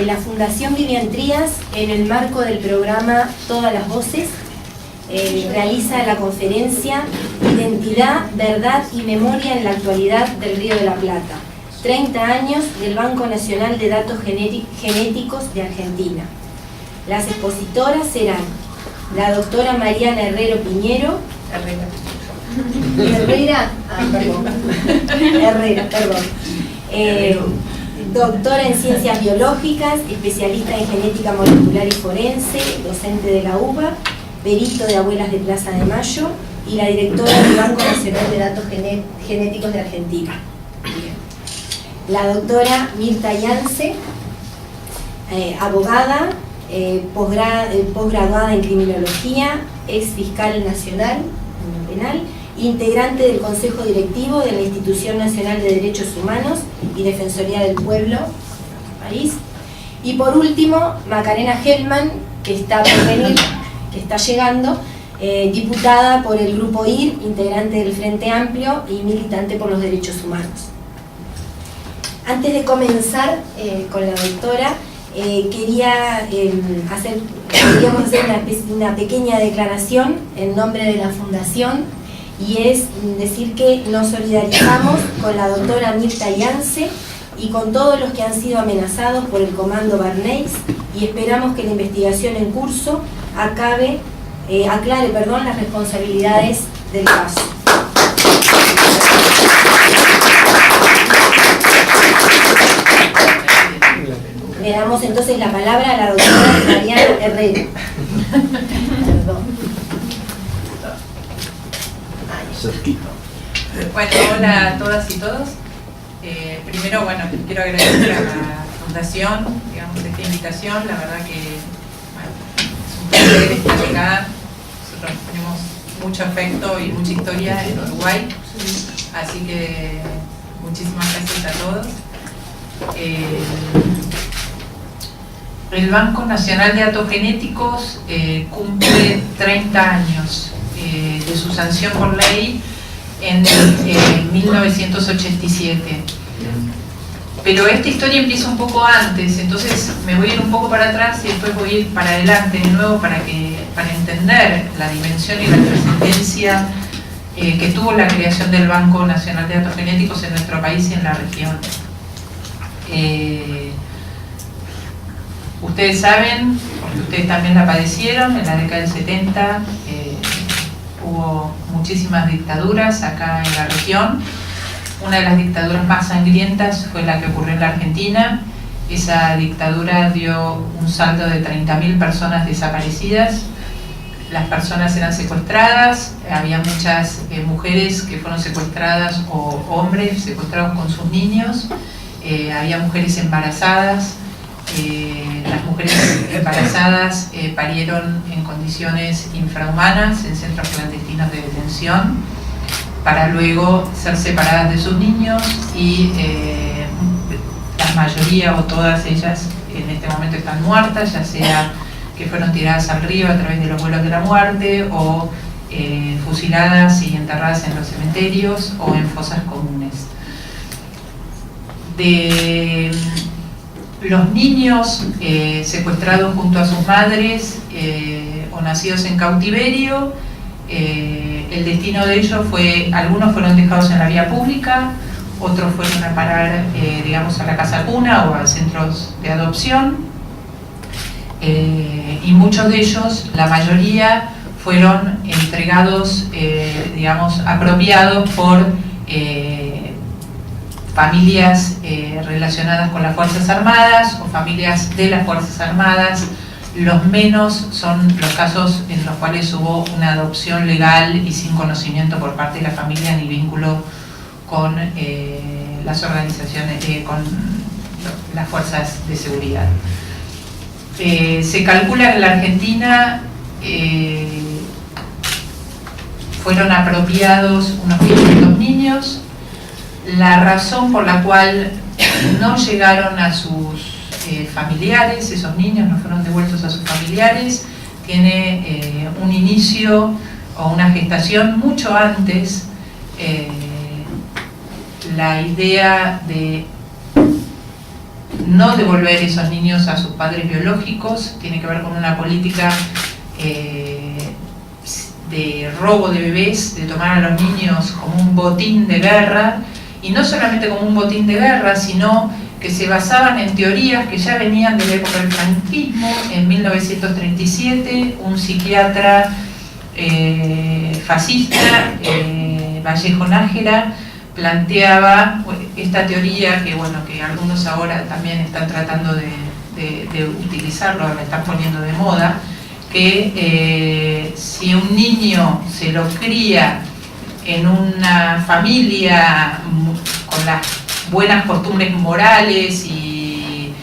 La Fundación Vivian Trías, en el marco del programa Todas las Voces, realiza la conferencia Identidad, Verdad y Memoria en la Actualidad del Río de la Plata, 30 años del Banco Nacional de Datos Genéticos de Argentina. Las expositoras serán la doctora Mariana Herrero Piñero, doctora en Ciencias Biológicas, especialista en Genética Molecular y Forense, docente de la UBA, perito de Abuelas de Plaza de Mayo y la directora del Banco Nacional de Datos Genéticos de Argentina. La doctora Mirta Yance, abogada, posgraduada en Criminología, ex fiscal nacional penal, integrante del Consejo Directivo de la Institución Nacional de Derechos Humanos y Defensoría del Pueblo, París. Y por último, Macarena Hellman, que está por venir, que está llegando, diputada por el Grupo IR, integrante del Frente Amplio y militante por los derechos humanos. Antes de comenzar con la doctora, queríamos hacer una pequeña declaración en nombre de la Fundación, y es decir que nos solidarizamos con la doctora Mirta Yance y con todos los que han sido amenazados por el Comando Barneys, y esperamos que la investigación en curso aclare las responsabilidades del caso. Le damos entonces la palabra a la doctora Mariana Herrero. Perdón. Bueno, hola a todas y todos. Primero, bueno, quiero agradecer a la Fundación, digamos, esta invitación. La verdad que, bueno, es un placer estar acá. Nosotros tenemos mucho afecto y mucha historia en Uruguay, así que muchísimas gracias a todos. El Banco Nacional de Datos Genéticos cumple 30 años de su sanción por ley en 1987. Pero esta historia empieza un poco antes, entonces me voy a ir un poco para atrás y después voy a ir para adelante de nuevo para entender la dimensión y la trascendencia que tuvo la creación del Banco Nacional de Datos Genéticos en nuestro país y en la región. Ustedes saben, porque ustedes también la padecieron, en la década del 70 hubo muchísimas dictaduras acá en la región. Una de las dictaduras más sangrientas fue la que ocurrió en la Argentina. Esa dictadura dio un saldo de 30.000 personas desaparecidas. Las personas eran secuestradas, había muchas mujeres que fueron secuestradas o hombres secuestrados con sus niños, había mujeres embarazadas. Las mujeres embarazadas parieron en condiciones infrahumanas en centros clandestinos de detención para luego ser separadas de sus niños, y la mayoría o todas ellas en este momento están muertas, ya sea que fueron tiradas al río a través de los vuelos de la muerte, o fusiladas y enterradas en los cementerios o en fosas comunes. Los niños secuestrados junto a sus madres o nacidos en cautiverio, el destino de ellos fue, algunos fueron dejados en la vía pública, otros fueron a parar, digamos, a la casa cuna o a centros de adopción, y muchos de ellos, la mayoría, fueron entregados, digamos, apropiados por familias relacionadas con las Fuerzas Armadas o familias de las Fuerzas Armadas. Los menos son los casos en los cuales hubo una adopción legal y sin conocimiento por parte de la familia ni vínculo con las organizaciones, con las fuerzas de seguridad. Se calcula que en la Argentina fueron apropiados unos 500 niños. La razón por la cual no llegaron a sus familiares, esos niños no fueron devueltos a sus familiares, tiene un inicio o una gestación mucho antes. La idea de no devolver esos niños a sus padres biológicos, tiene que ver con una política de robo de bebés, de tomar a los niños como un botín de guerra, y no solamente como un botín de guerra, sino que se basaban en teorías que ya venían de la época del franquismo. En 1937, un psiquiatra fascista, Vallejo Nájera, planteaba esta teoría que, bueno, que algunos ahora también están tratando de utilizarlo, la están poniendo de moda, que si un niño se lo cría en una familia con las buenas costumbres morales y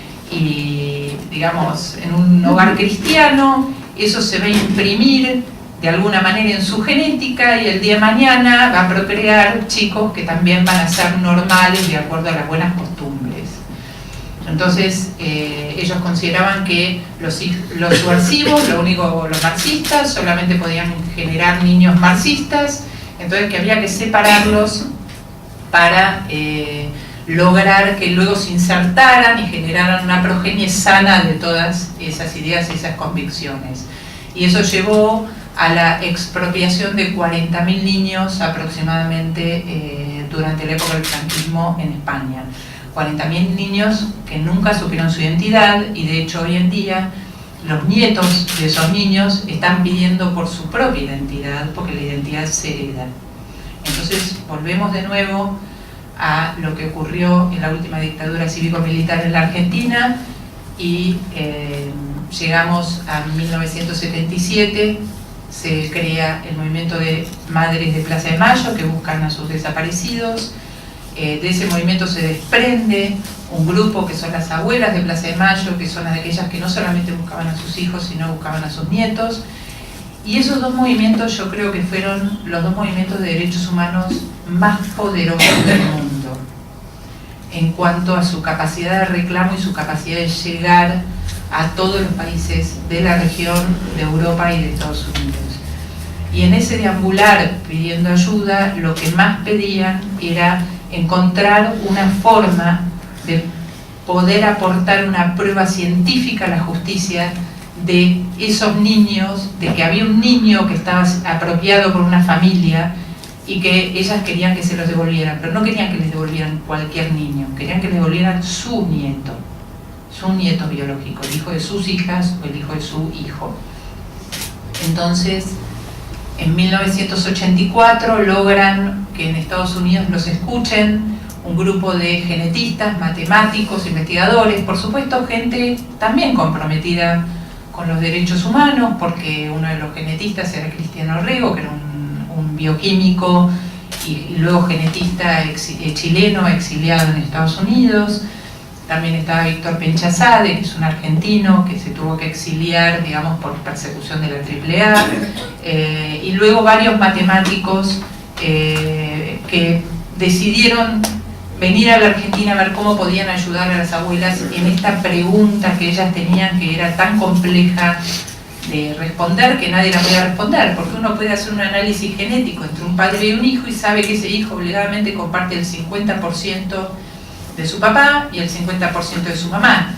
digamos, en un hogar cristiano, eso se va a imprimir de alguna manera en su genética, y el día de mañana va a procrear chicos que también van a ser normales de acuerdo a las buenas costumbres. Entonces ellos consideraban que los subversivos, los marxistas, solamente podían generar niños marxistas, entonces que había que separarlos para lograr que luego se insertaran y generaran una progenie sana de todas esas ideas y esas convicciones. Y eso llevó a la expropiación de 40.000 niños aproximadamente durante la época del franquismo en España. 40.000 niños que nunca supieron su identidad, y de hecho hoy en día los nietos de esos niños están pidiendo por su propia identidad, porque la identidad se hereda. Entonces volvemos de nuevo a lo que ocurrió en la última dictadura cívico-militar en la Argentina, y llegamos a 1977, se crea el movimiento de Madres de Plaza de Mayo que buscan a sus desaparecidos. De ese movimiento se desprende un grupo que son las abuelas de Plaza de Mayo, que son aquellas que no solamente buscaban a sus hijos, sino buscaban a sus nietos. Y esos dos movimientos yo creo que fueron los dos movimientos de derechos humanos más poderosos del mundo, en cuanto a su capacidad de reclamo y su capacidad de llegar a todos los países de la región, de Europa y de Estados Unidos. Y en ese deambular pidiendo ayuda, lo que más pedían era encontrar una forma de poder aportar una prueba científica a la justicia de esos niños, de que había un niño que estaba apropiado por una familia y que ellas querían que se los devolvieran, pero no querían que les devolvieran cualquier niño, querían que les devolvieran su nieto biológico, el hijo de sus hijas o el hijo de su hijo. Entonces, en 1984 logran que en Estados Unidos los escuchen un grupo de genetistas, matemáticos, investigadores, por supuesto gente también comprometida con los derechos humanos, porque uno de los genetistas era Cristiano Rego, que era un bioquímico y luego genetista chileno exiliado en Estados Unidos. También estaba Víctor Penchazade, que es un argentino que se tuvo que exiliar, digamos, por persecución de la AAA, y luego varios matemáticos que decidieron venir a la Argentina a ver cómo podían ayudar a las abuelas en esta pregunta que ellas tenían, que era tan compleja de responder que nadie la podía responder, porque uno puede hacer un análisis genético entre un padre y un hijo y sabe que ese hijo obligadamente comparte el 50% de su papá y el 50% de su mamá,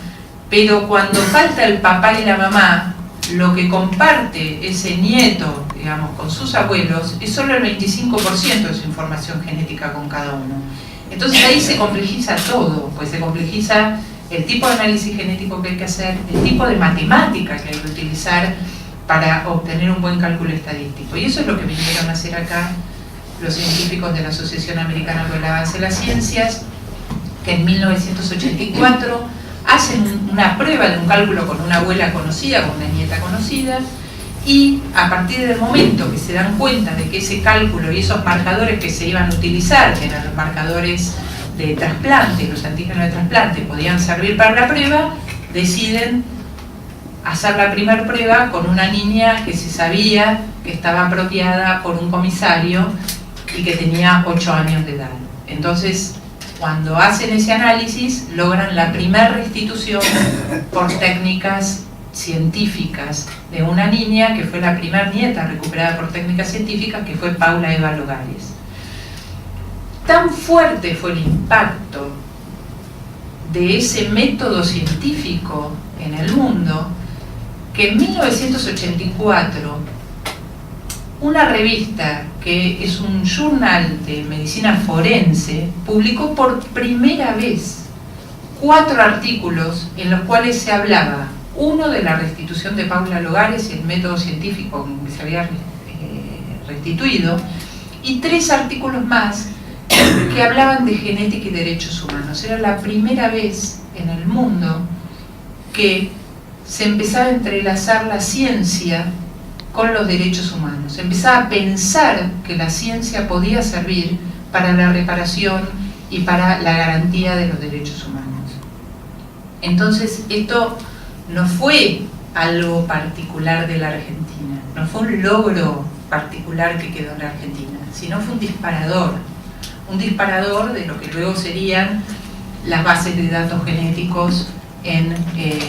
pero cuando falta el papá y la mamá, lo que comparte ese nieto, digamos, con sus abuelos es solo el 25% de su información genética con cada uno. Entonces ahí se complejiza todo, pues se complejiza el tipo de análisis genético que hay que hacer, el tipo de matemática que hay que utilizar para obtener un buen cálculo estadístico. Y eso es lo que vinieron a hacer acá los científicos de la Asociación Americana por el Avance de las Ciencias, que en 1984 hacen una prueba de un cálculo con una abuela conocida, con una nieta conocida, y a partir del momento que se dan cuenta de que ese cálculo y esos marcadores que se iban a utilizar, que eran los marcadores de trasplante, los antígenos de trasplante, podían servir para la prueba, deciden hacer la primera prueba con una niña que se sabía que estaba apropiada por un comisario y que tenía 8 años de edad. Entonces, cuando hacen ese análisis, logran la primera restitución por técnicas científicas de una niña que fue la primera nieta recuperada por técnicas científicas, que fue Paula Eva Logares. Tan fuerte fue el impacto de ese método científico en el mundo, que en 1984 una revista que es un journal de medicina forense publicó por primera vez 4 artículos en los cuales se hablaba, uno de la restitución de Paula Logares y el método científico con que se había restituido, y 3 artículos más que hablaban de genética y derechos humanos. Era la primera vez en el mundo que se empezaba a entrelazar la ciencia con los derechos humanos. Se empezaba a pensar que la ciencia podía servir para la reparación y para la garantía de los derechos humanos. Entonces, esto no fue algo particular de la Argentina, no fue un logro particular que quedó en la Argentina, sino fue un disparador de lo que luego serían las bases de datos genéticos en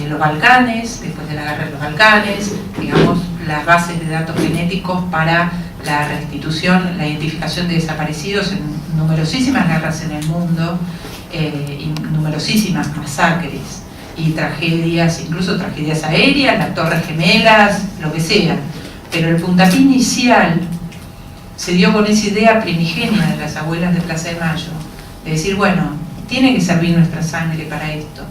los Balcanes, después de la guerra de los Balcanes, digamos, las bases de datos genéticos para la restitución, la identificación de desaparecidos en numerosísimas guerras en el mundo, y numerosísimas masacres y tragedias, incluso tragedias aéreas, las Torres Gemelas, lo que sea. Pero el puntapié inicial se dio con esa idea primigenia de las abuelas de Plaza de Mayo, de decir, bueno, tiene que servir nuestra sangre para esto.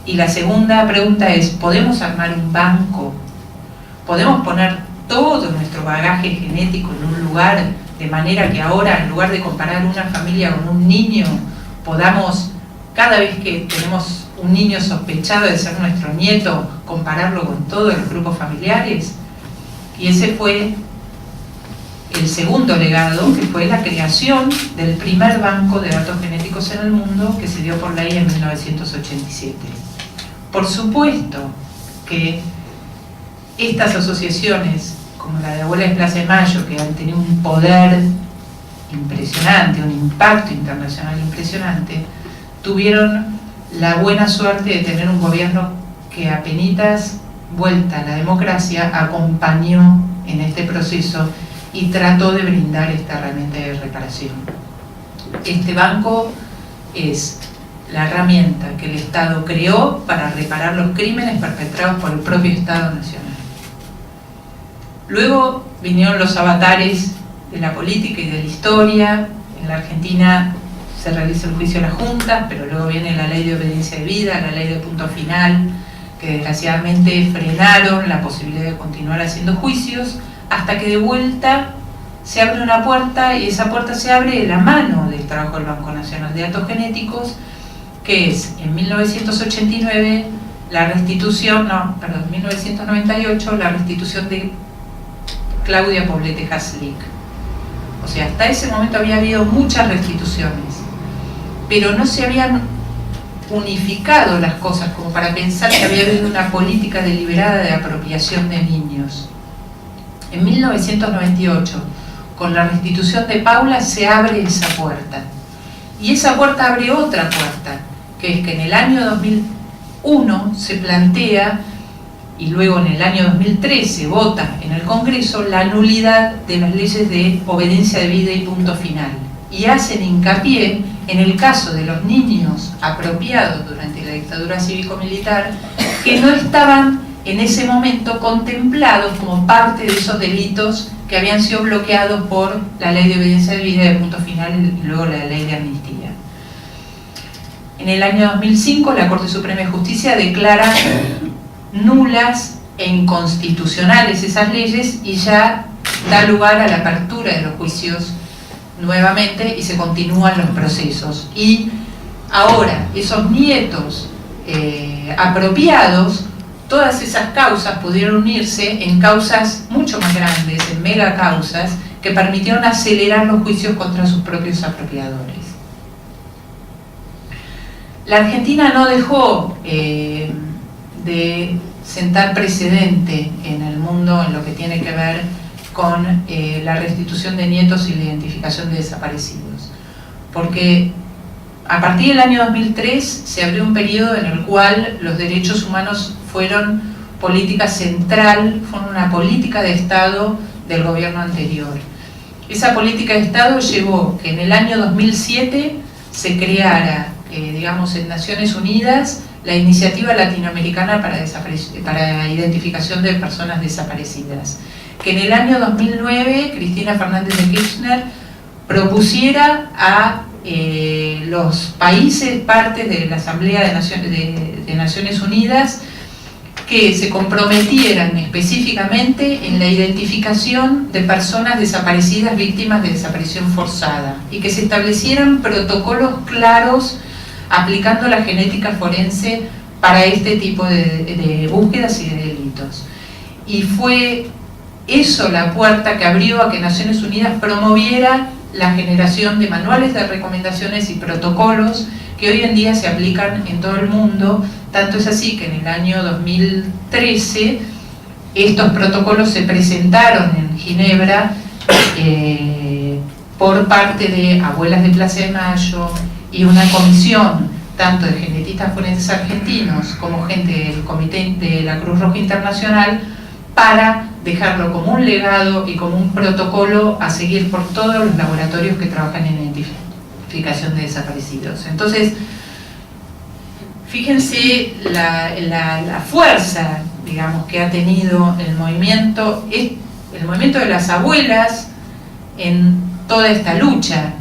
Y la segunda pregunta es, ¿podemos armar un banco? ¿Podemos poner todo nuestro bagaje genético en un lugar, de manera que ahora, en lugar de comparar una familia con un niño, podamos, cada vez que tenemos un niño sospechado de ser nuestro nieto, compararlo con todos los grupos familiares? Y ese fue el segundo legado, que fue la creación del primer banco de datos genéticos en el mundo, que se dio por ley en 1987. Por supuesto que estas asociaciones, como la de Abuelas de Plaza de Mayo, que han tenido un poder impresionante, un impacto internacional impresionante, tuvieron la buena suerte de tener un gobierno que apenitas vuelta a la democracia acompañó en este proceso y trató de brindar esta herramienta de reparación. Este banco es la herramienta que el Estado creó para reparar los crímenes perpetrados por el propio Estado Nacional. Luego vinieron los avatares de la política y de la historia. En la Argentina se realiza el juicio de las juntas, pero luego viene la ley de obediencia debida, la ley de punto final, que desgraciadamente frenaron la posibilidad de continuar haciendo juicios, hasta que de vuelta se abre una puerta, y esa puerta se abre de la mano del trabajo del Banco Nacional de Datos Genéticos, que es en 1989 la restitución, 1998 la restitución de Claudia Poblete Haslik. O sea, hasta ese momento había habido muchas restituciones, pero no se habían unificado las cosas como para pensar que había habido una política deliberada de apropiación de niños. En 1998, con la restitución de Paula, se abre esa puerta. Y esa puerta abre otra puerta, que es que en el año 2001 se plantea, y luego en el año 2003 se vota en el Congreso, la nulidad de las leyes de obediencia debida y punto final. Y hacen hincapié en el caso de los niños apropiados durante la dictadura cívico-militar, que no estaban en ese momento contemplados como parte de esos delitos que habían sido bloqueados por la ley de obediencia debida de punto final y luego la ley de amnistía. En el año 2005 la Corte Suprema de Justicia declara nulas e inconstitucionales esas leyes y ya da lugar a la apertura de los juicios nuevamente y se continúan los procesos. Y ahora esos nietos apropiados, todas esas causas pudieron unirse en causas mucho más grandes, en mega causas, que permitieron acelerar los juicios contra sus propios apropiadores. La Argentina no dejó de sentar precedente en el mundo en lo que tiene que ver con la restitución de nietos y la identificación de desaparecidos, porque a partir del año 2003 se abrió un periodo en el cual los derechos humanos fueron política central, fueron una política de Estado del gobierno anterior. Esa política de Estado llevó que en el año 2007 se creara digamos, en Naciones Unidas, la Iniciativa Latinoamericana para Identificación de Personas Desaparecidas, que en el año 2009 Cristina Fernández de Kirchner propusiera a los países partes de la Asamblea de Naciones Unidas que se comprometieran específicamente en la identificación de personas desaparecidas víctimas de desaparición forzada y que se establecieran protocolos claros aplicando la genética forense para este tipo de búsquedas y de delitos. Y fue eso la puerta que abrió a que Naciones Unidas promoviera la generación de manuales de recomendaciones y protocolos que hoy en día se aplican en todo el mundo. Tanto es así que en el año 2013 estos protocolos se presentaron en Ginebra por parte de Abuelas de Plaza de Mayo y una comisión tanto de genetistas forenses argentinos como gente del Comité de la Cruz Roja Internacional, para dejarlo como un legado y como un protocolo a seguir por todos los laboratorios que trabajan en identificación de desaparecidos. Entonces, fíjense la fuerza, digamos, que ha tenido el movimiento de las abuelas en toda esta lucha.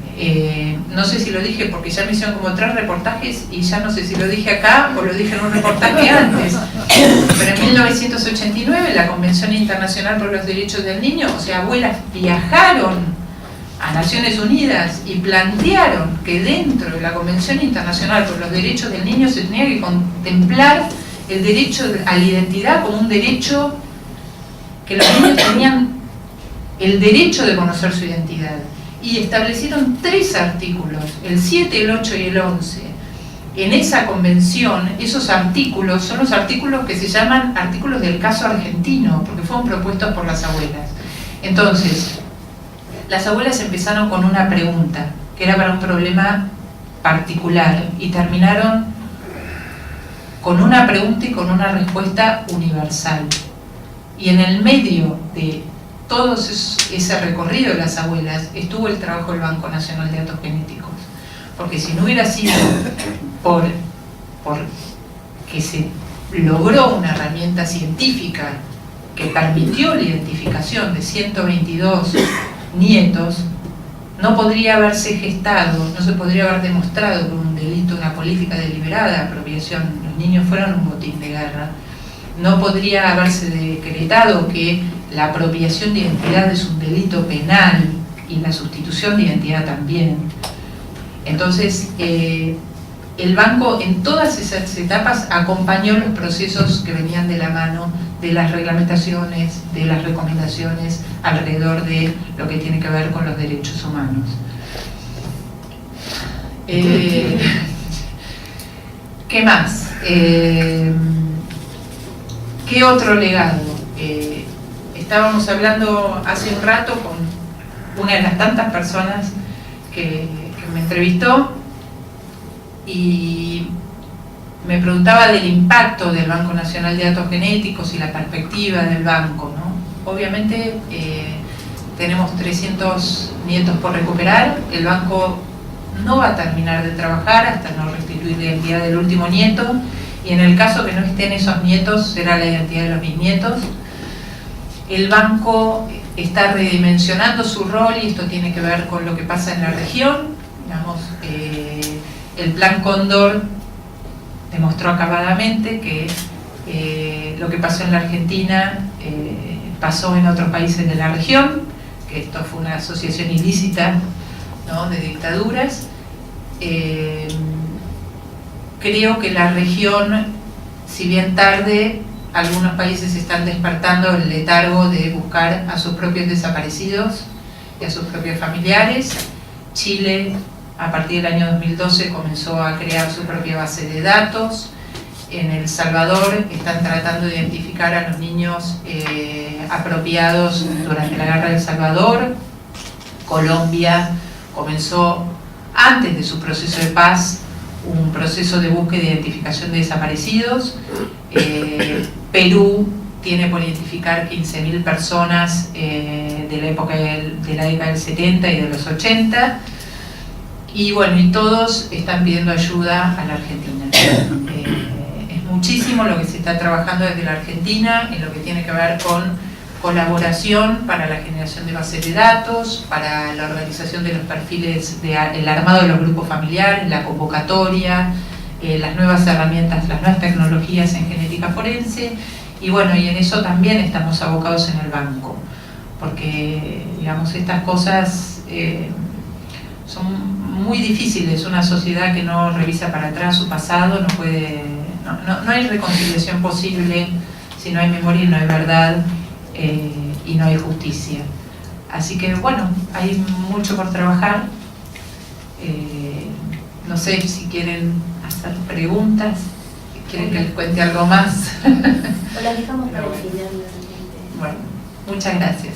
No sé si lo dije porque ya me hicieron como 3 reportajes y ya no sé si lo dije acá o lo dije en un reportaje antes, pero en 1989 la Convención Internacional por los Derechos del Niño, o sea, abuelas viajaron a Naciones Unidas y plantearon que dentro de la Convención Internacional por los Derechos del Niño se tenía que contemplar el derecho a la identidad como un derecho, que los niños tenían el derecho de conocer su identidad. Y establecieron 3 artículos, el 7, el 8 y el 11. En esa convención, esos artículos son los artículos que se llaman artículos del caso argentino, porque fueron propuestos por las abuelas. Entonces, las abuelas empezaron con una pregunta, que era para un problema particular, y terminaron con una pregunta y con una respuesta universal. Y en el medio de todo ese recorrido de las abuelas estuvo el trabajo del Banco Nacional de Datos Genéticos, porque si no hubiera sido por que se logró una herramienta científica que permitió la identificación de 122 nietos, no podría haberse gestado, no se podría haber demostrado que un delito, una política deliberada de apropiación, los niños fueron un botín de guerra, no podría haberse decretado que la apropiación de identidad es un delito penal y la sustitución de identidad también. Entonces, el banco en todas esas etapas acompañó los procesos que venían de la mano de las reglamentaciones, de las recomendaciones alrededor de lo que tiene que ver con los derechos humanos. ¿Qué más? ¿Qué otro legado? Estábamos hablando hace un rato con una de las tantas personas que me entrevistó y me preguntaba del impacto del Banco Nacional de Datos Genéticos y la perspectiva del banco, ¿no? Obviamente tenemos 300 nietos por recuperar, el banco no va a terminar de trabajar hasta no restituir la identidad del último nieto, y en el caso que no estén esos nietos será la identidad de los bisnietos. El banco está redimensionando su rol y esto tiene que ver con lo que pasa en la región. Digamos, el Plan Cóndor demostró acabadamente que lo que pasó en la Argentina pasó en otros países de la región, que esto fue una asociación ilícita, ¿no?, de dictaduras. Creo que la región, si bien tarde, algunos países están despertando el letargo de buscar a sus propios desaparecidos y a sus propios familiares. Chile, a partir del año 2012, comenzó a crear su propia base de datos. En El Salvador están tratando de identificar a los niños apropiados durante la Guerra del Salvador. Colombia comenzó, antes de su proceso de paz, un proceso de búsqueda e identificación de desaparecidos. Perú tiene por identificar 15.000 personas de la época de la década del 70 y de los 80. Y bueno, y todos están pidiendo ayuda a la Argentina. Es muchísimo lo que se está trabajando desde la Argentina en lo que tiene que ver con colaboración para la generación de bases de datos, para la organización de los perfiles, el armado de los grupos familiares, la convocatoria, las nuevas herramientas, las nuevas tecnologías en genética forense, y bueno, y en eso también estamos abocados en el banco, porque digamos estas cosas son muy difíciles. Una sociedad que no revisa para atrás su pasado no hay reconciliación posible si no hay memoria y no hay verdad y no hay justicia. Así que bueno, hay mucho por trabajar. No sé si quieren hacer preguntas, quieren que les cuente algo más. O las dejamos para el final. Bueno, muchas gracias.